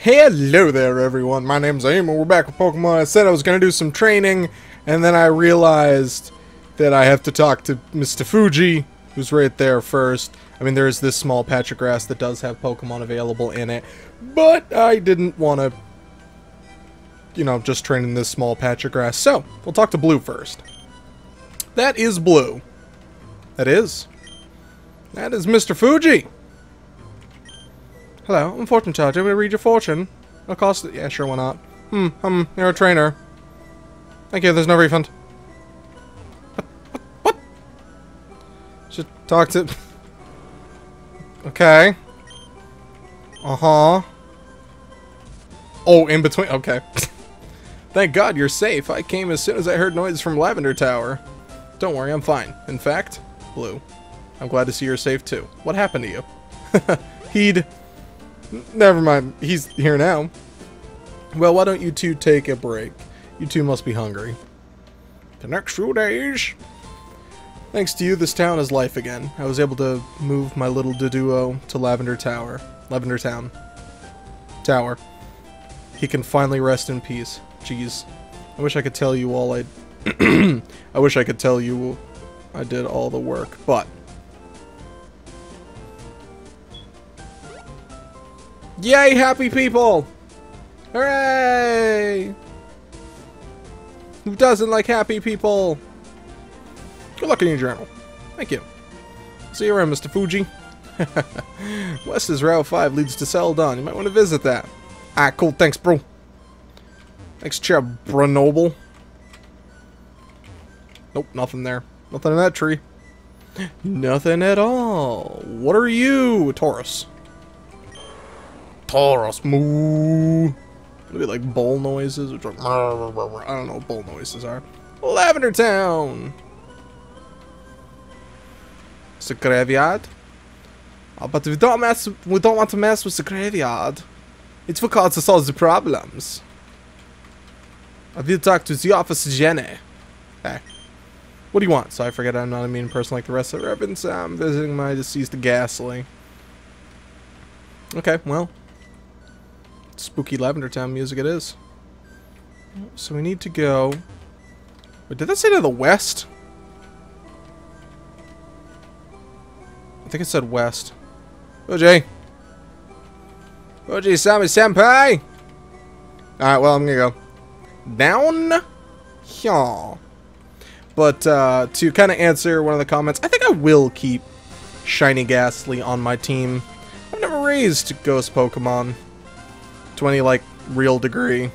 Hello there everyone, my name's Ayumu, we're back with Pokemon. I said I was going to do some training, and then I realized that I have to talk to Mr. Fuji, who's right there first. I mean, there's this small patch of grass that does have Pokemon available in it, but I didn't want to, you know, just train in this small patch of grass. So, we'll talk to Blue first. That is Blue. That is Mr. Fuji. Hello, I'm fortune teller. Do you want me to read your fortune? It'll cost... Yeah, sure, why not? You're a trainer. Thank you, there's no refund. What? Should talk to... Okay. Uh-huh. Oh, in between... Okay. Thank God you're safe. I came as soon as I heard noises from Lavender Tower. Don't worry, I'm fine. In fact, Blue, I'm glad to see you're safe too. What happened to you? Never mind, he's here now. Well, why don't you two take a break? You two must be hungry. The next few days. Thanks to you, this town is life again. I was able to move my little Doduo to Lavender Tower. Lavender Town. Tower. He can finally rest in peace. Jeez. I wish I could tell you all I wish I could tell you I did all the work, but... Yay, happy people! Hooray! Who doesn't like happy people? Good luck in your journal. Thank you. See you around, Mr. Fuji. West is Route 5 leads to Celadon. You might want to visit that. Ah, cool. Thanks, bro. Thanks, Chub, bro noble. Nope, nothing there. Nothing in that tree. Nothing at all. What are you? Taurus. Taurus, moo. Maybe like bull noises, which are, I don't know what bull noises are. Lavender Town. It's a graveyard. Oh, but we don't want to mess with the graveyard. It's because to solve the problems. I will talk to the officer Jenny. Hey. What do you want? So I forget I'm not a mean person like the rest of the reverends. I'm visiting my deceased Ghastly. Okay, well. Spooky Lavender Town music it is. So we need to go... Wait, did that say to the west? I think it said west. OJ! OJ Sami Senpai! Alright, well, I'm gonna go down here. But to kind of answer one of the comments, I think I will keep Shiny Ghastly on my team. I've never raised Ghost Pokemon to any, like, real degree.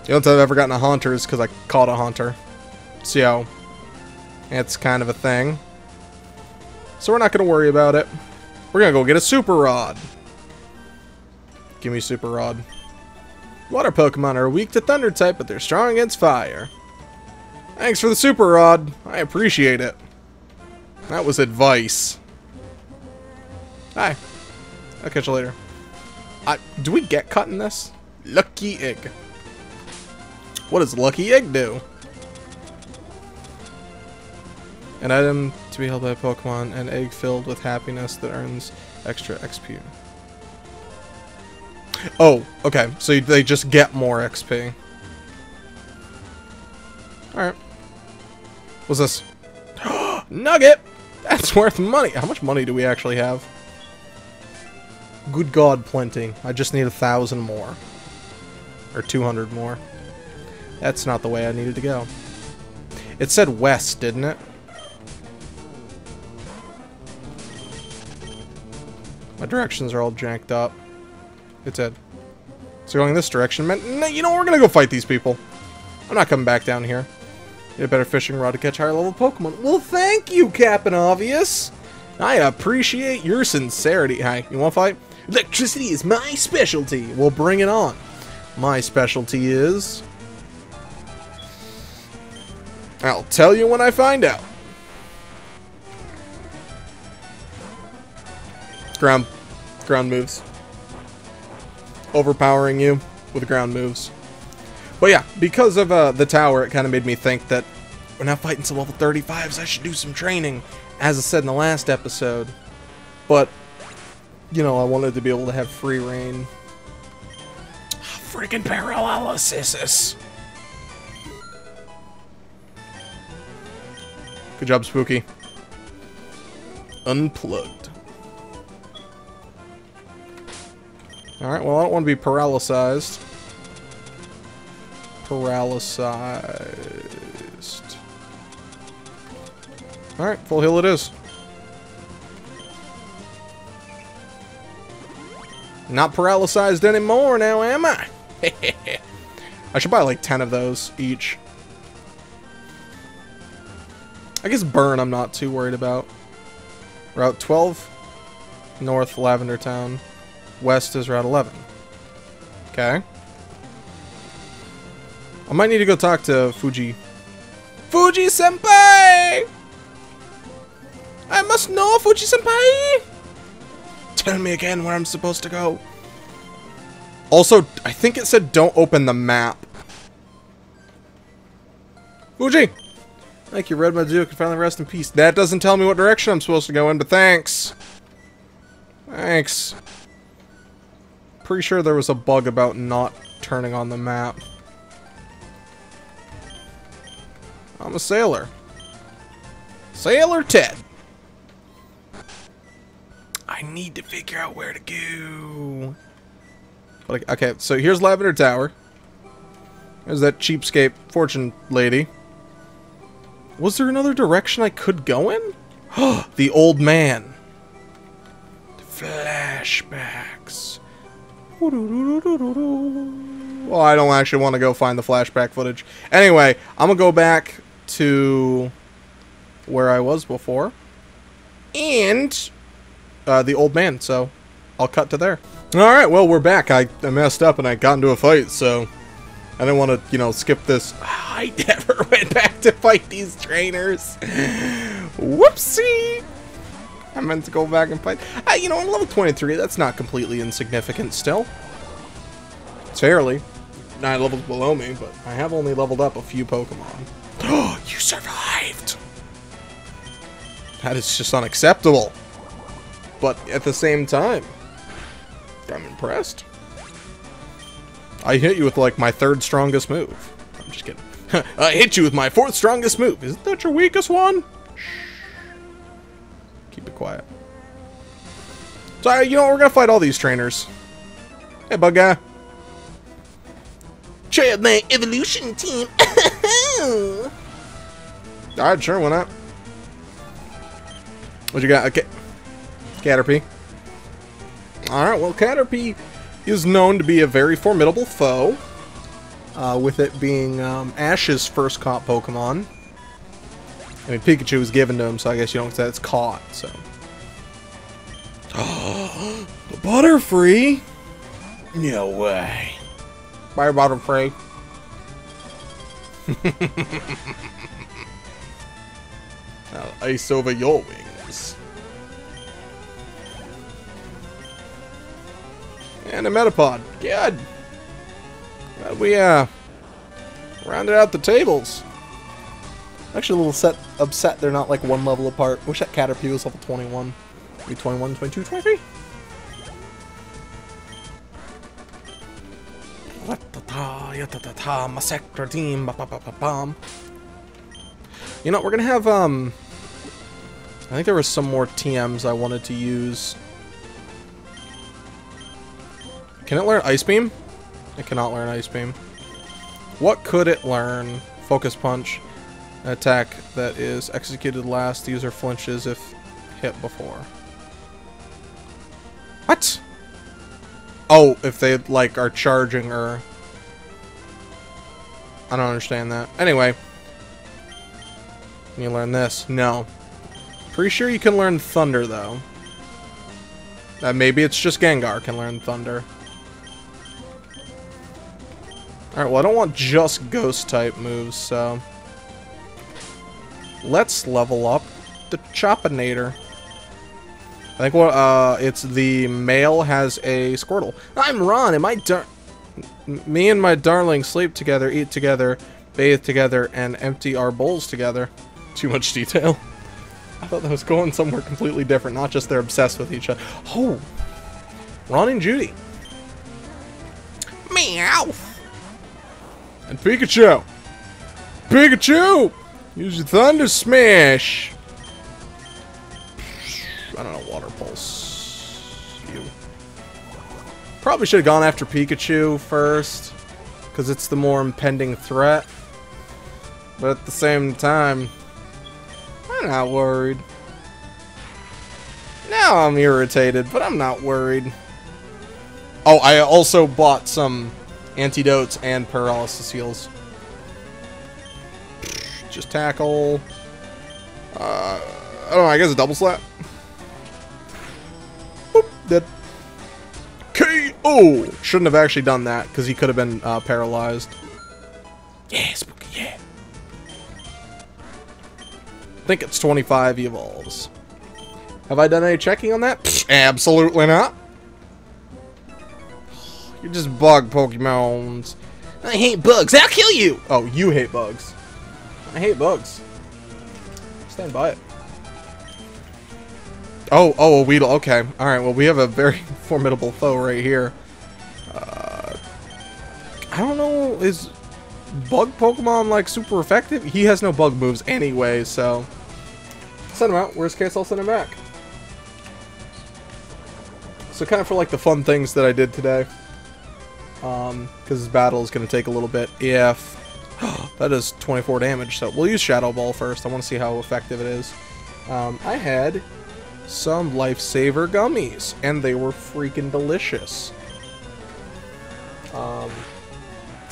The only time I've ever gotten a Haunter is because I caught a Haunter. So, it's kind of a thing. So we're not going to worry about it. We're going to go get a Super Rod. Give me Super Rod. Water Pokemon are weak to Thunder type, but they're strong against fire. Thanks for the Super Rod. I appreciate it. That was advice. Hi. I'll catch you later. Do we get cut in this? Lucky Egg. What does Lucky Egg do? An item to be held by a Pokemon, an egg filled with happiness that earns extra XP. Oh, okay. So they just get more XP. Alright. What's this? Nugget! That's worth money! How much money do we actually have? Good God, plenty. I just need 1,000 more. Or 200 more. That's not the way I needed to go. It said west, didn't it? My directions are all janked up. It said. So going this direction meant, you know, we're gonna go fight these people. I'm not coming back down here. Get a better fishing rod to catch higher level Pokemon. Well, thank you, Captain Obvious. I appreciate your sincerity. Hi, you want to fight? Electricity is my specialty. Well, bring it on. My specialty is... I'll tell you when I find out. Ground moves. Overpowering you with ground moves. But yeah, because of the tower, it kind of made me think that we're now fighting some level 35s. I should do some training, as I said in the last episode. But, you know, I wanted to be able to have free reign freaking paralysis. Good job, Spooky. Unplugged. Alright, well, I don't want to be paralyzed. Alright, full heal it is. Not paralyzed anymore now, am I? I should buy like 10 of those each. I guess burn I'm not too worried about. Route 12, north Lavender Town. West is Route 11. Okay. I might need to go talk to Fuji. Fuji-senpai! I must know, Fuji-senpai! Tell me again where I'm supposed to go. Also, I think it said don't open the map. Fuji! Thank you, Red Mazu can finally rest in peace. That doesn't tell me what direction I'm supposed to go in, but thanks. Thanks. Pretty sure there was a bug about not turning on the map. I'm a sailor. Sailor Ted. I need to figure out where to go. But, okay, so here's Lavender Tower. There's that cheapskate fortune lady. Was there another direction I could go in? The old man. Flashbacks. Well, I don't actually want to go find the flashback footage. Anyway, I'm going to go back to where I was before. And the old man, so I'll cut to there. Alright, well, we're back. I messed up and I got into a fight, so I didn't want to, you know, skip this. I never went back to fight these trainers. Whoopsie! I meant to go back and fight. You know, I'm level 23. That's not completely insignificant still. It's fairly 9 levels below me, but I have only leveled up a few Pokemon. Oh, you survived! That is just unacceptable. But at the same time, I'm impressed. I hit you with, like, my 3rd strongest move. I'm just kidding. I hit you with my 4th strongest move. Isn't that your weakest one? Shh. Keep it quiet. So, you know, we're gonna fight all these trainers. Hey, bug guy. Try out my evolution team. Alright, sure, why not? What you got? Okay. Caterpie. Alright, well, Caterpie is known to be a very formidable foe. With it being Ash's first caught Pokemon. I mean, Pikachu was given to him, so I guess you don't say it's caught, so. Oh, Butterfree? No way. Bye, Butterfree. I'll ice over your wings. And a Metapod. Good. Glad we rounded out the tables. Actually, a little upset they're not like 1 level apart. Wish that Caterpie was level 21. Maybe 21, 22, 23? You know, we're gonna have, I think there was some more TMs I wanted to use. Can it learn Ice Beam? It cannot learn Ice Beam. What could it learn? Focus Punch. An attack that is executed last. The user flinches if hit before. What? Oh, if they, like, are charging or... I don't understand that. Anyway. Can you learn this? No. Pretty sure you can learn Thunder, though. Maybe it's just Gengar can learn Thunder. Alright, well, I don't want just Ghost-type moves, so... Let's level up the Chopinator. I think what, it's the male has a Squirtle. I'm Ron, and me and my darling sleep together, eat together, bathe together, and empty our bowls together. Too much detail. I thought that was going somewhere completely different, not just they're obsessed with each other. Oh! Ron and Judy. Me Meowth. And Pikachu! Pikachu! Use your Thunder Smash! I don't know, Water Pulse. You. Probably should have gone after Pikachu first, because it's the more impending threat. But at the same time, I'm not worried. Now I'm irritated, but I'm not worried. Oh, I also bought some antidotes and paralysis heals. Just tackle. I don't know, I guess a double slap. Boop, dead. KO! Shouldn't have actually done that, because he could have been paralyzed. Yeah, Spooky, yeah. I think it's 25 he evolves. Have I done any checking on that? Psh, absolutely not. You're just bug Pokemons. I hate bugs. I'll kill you. Oh, you hate bugs. I hate bugs. Stand by it. Oh, a Weedle. Okay. Alright, well, we have a very formidable foe right here. I don't know, is bug Pokemon, like, super effective? He has no bug moves anyway, so... Send him out. Worst case, I'll send him back. So kind of for, like, the fun things that I did today. Because this battle is going to take a little bit. If... that is 24 damage, so we'll use Shadow Ball first. I want to see how effective it is. I had some Lifesaver gummies, and they were freaking delicious.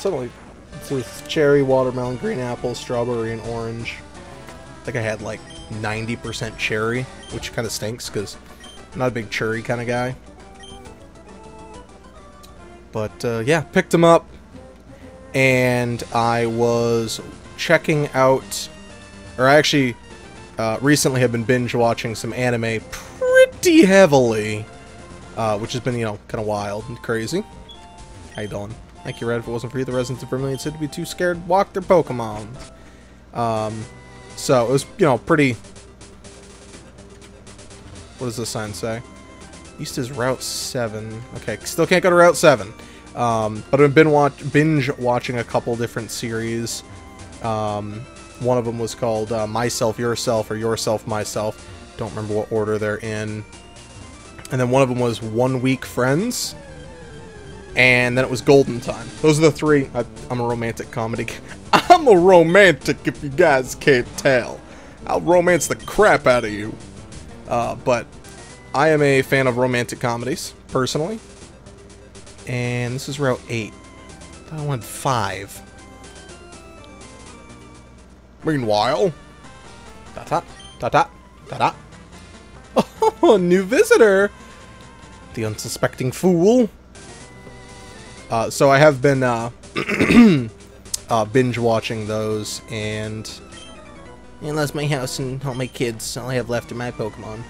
It's with cherry, watermelon, green apple, strawberry, and orange. I think I had like 90% cherry, which kind of stinks because I'm not a big cherry kind of guy. But yeah, picked them up, and I was checking out, or I actually recently have been binge watching some anime pretty heavily, which has been, you know, kind of wild and crazy. How you doing? Thank you, Red. If it wasn't for you, the residents of Vermilion City would be too scared to walk their Pokemon. So it was, you know, pretty... What does the sign say? East is Route 7. Okay, still can't go to Route 7. But I've been binge watching a couple different series. One of them was called Myself, Yourself, or Yourself, Myself. Don't remember what order they're in. And then one of them was 1 Week Friends. And then it was Golden Time. Those are the three. I'm a romantic comedy. I'm a romantic, if you guys can't tell. I'll romance the crap out of you. But I am a fan of romantic comedies, personally. And this is Route 8. I went 5. Meanwhile... Ta-ta, ta-ta, ta-ta. Oh, new visitor! The unsuspecting fool. So I have been binge watching those, and that's my house and all my kids. All I have left are my Pokemon.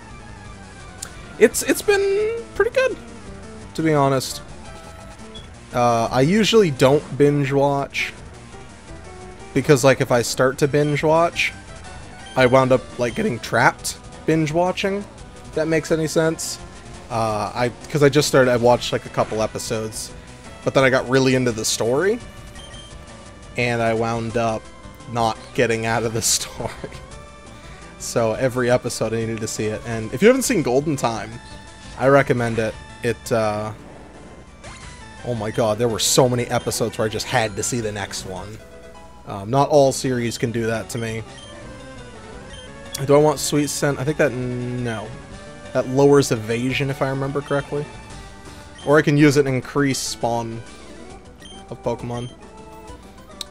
It's been pretty good, to be honest. I usually don't binge watch because, like, if I start to binge watch, I wound up like getting trapped binge watching. If that makes any sense. Because I just started. I watched like a couple episodes. But then I got really into the story, and I wound up not getting out of the story. So every episode I needed to see it. And if you haven't seen Golden Time, I recommend it. Oh my god, there were so many episodes where I just had to see the next one. Not all series can do that to me. Do I want Sweet Scent? I think that... no. That lowers evasion, if I remember correctly. Or I can use it and increase spawn of Pokemon.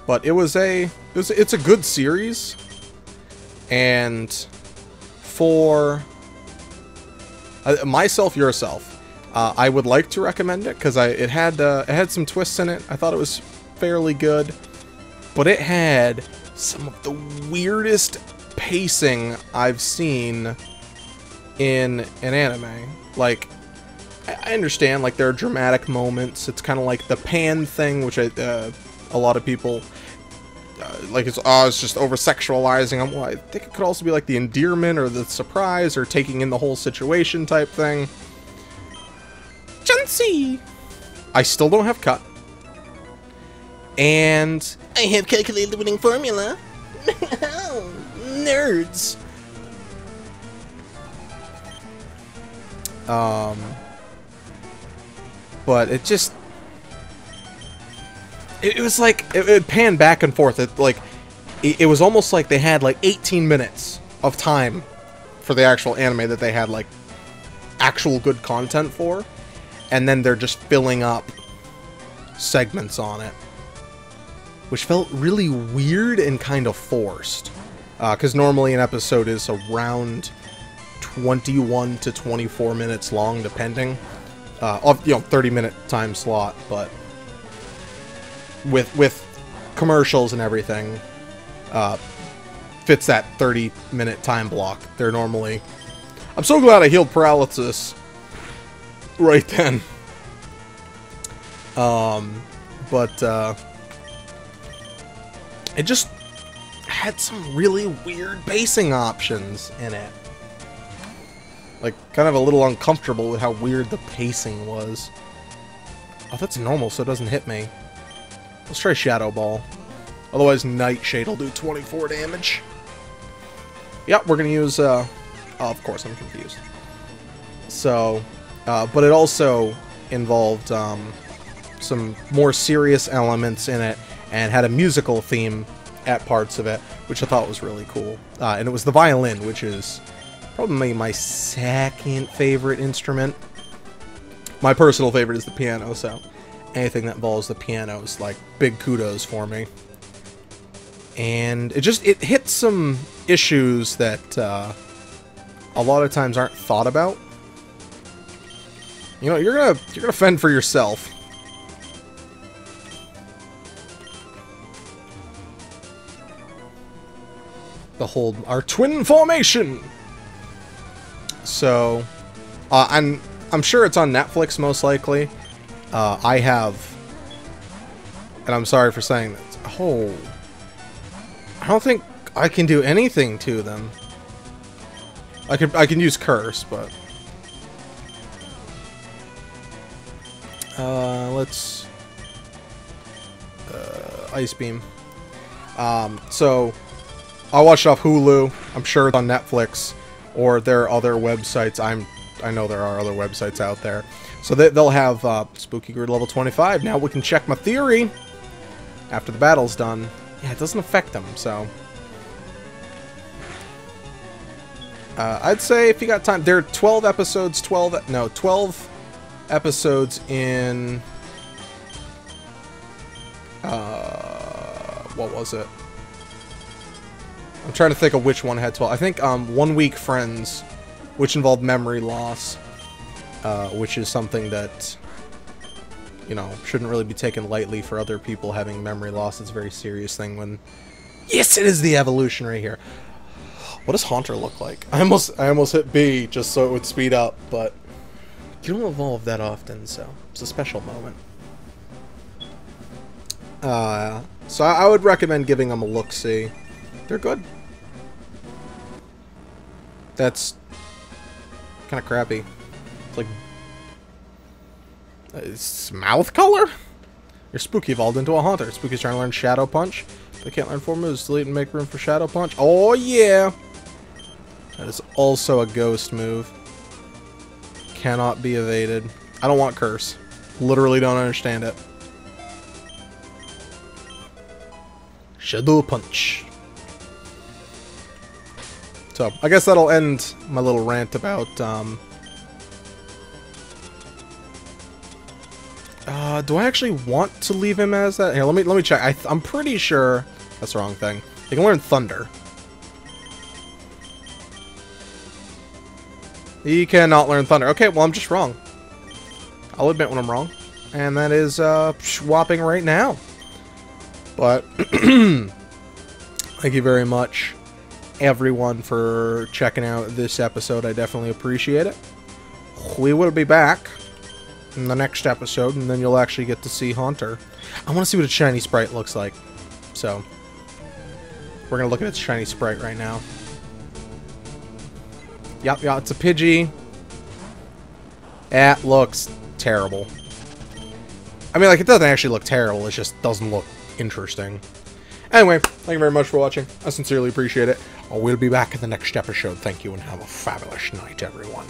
But it's a good series. And for Myself, Yourself, I would like to recommend it because it had some twists in it. I thought it was fairly good, but it had some of the weirdest pacing I've seen in an anime. Like, I understand, like, there are dramatic moments. It's kind of like the Pan thing, which a lot of people, like, it's just over-sexualizing. Well, I think it could also be, like, the endearment or the surprise or taking in the whole situation type thing. Chansey! I still don't have Cut. And I have calculated the winning formula. Nerds. but it just... It was like, it panned back and forth. It was almost like they had like 18 minutes of time for the actual anime that they had like actual good content for, and then they're just filling up segments on it, which felt really weird and kind of forced. Because normally an episode is around 21 to 24 minutes long, depending. 30-minute time slot, but with commercials and everything, fits that 30-minute time block. They're normally... I'm so glad I healed paralysis right then. It just had some really weird basing options in it. Like, kind of a little uncomfortable with how weird the pacing was. Oh, that's normal, so it doesn't hit me. Let's try Shadow Ball. Otherwise, Nightshade will do 24 damage. Yep, we're gonna use, oh, of course, I'm confused. So, but it also involved, some more serious elements in it, and had a musical theme at parts of it, which I thought was really cool. And it was the violin, which is probably my second favorite instrument. My personal favorite is the piano, so anything that involves the piano is like big kudos for me. And it hit some issues that a lot of times aren't thought about. You know, you're gonna fend for yourself. Behold our twin formation. So, I'm sure it's on Netflix most likely. I have, and I'm sorry for saying this. Oh, I don't think I can do anything to them. I can use curse, but let's ice beam. So I watched it off Hulu. I'm sure it's on Netflix, or there are other websites. I know there are other websites out there. So they'll have Spooky Grid level 25. Now we can check my theory after the battle's done. Yeah, it doesn't affect them, so... I'd say if you got time... There are 12 episodes, 12 episodes in... what was it? I'm trying to think of which one had 12. I think 1 Week Friends, which involved memory loss, which is something that, you know, shouldn't really be taken lightly for other people having memory loss. It's a very serious thing when... Yes, it is the evolution right here. What does Haunter look like? I almost hit B just so it would speed up, but you don't evolve that often, so it's a special moment. So I would recommend giving them a look-see. They're good. That's kind of crappy. It's like... It's mouth color? Your Spooky evolved into a Haunter. Spooky's trying to learn Shadow Punch. They can't learn 4 moves. Delete and make room for Shadow Punch. Oh, yeah! That is also a ghost move. Cannot be evaded. I don't want Curse. Literally don't understand it. Shadow Punch. So, I guess that'll end my little rant about, do I actually want to leave him as that? Here, let me check. I'm pretty sure that's the wrong thing. They can learn Thunder. He cannot learn Thunder. Okay, well, I'm just wrong. I'll admit when I'm wrong. And that is, swapping right now. But, thank you very much, everyone, for checking out this episode. I definitely appreciate it. We will be back in the next episode, and then you'll actually get to see Haunter. I want to see what a shiny sprite looks like. So, we're going to look at its shiny sprite right now. Yup, it's a Pidgey. It looks terrible. I mean, like, it doesn't actually look terrible. It just doesn't look interesting. Anyway, thank you very much for watching. I sincerely appreciate it. I will be back in the next episode. Thank you, and have a fabulous night, everyone.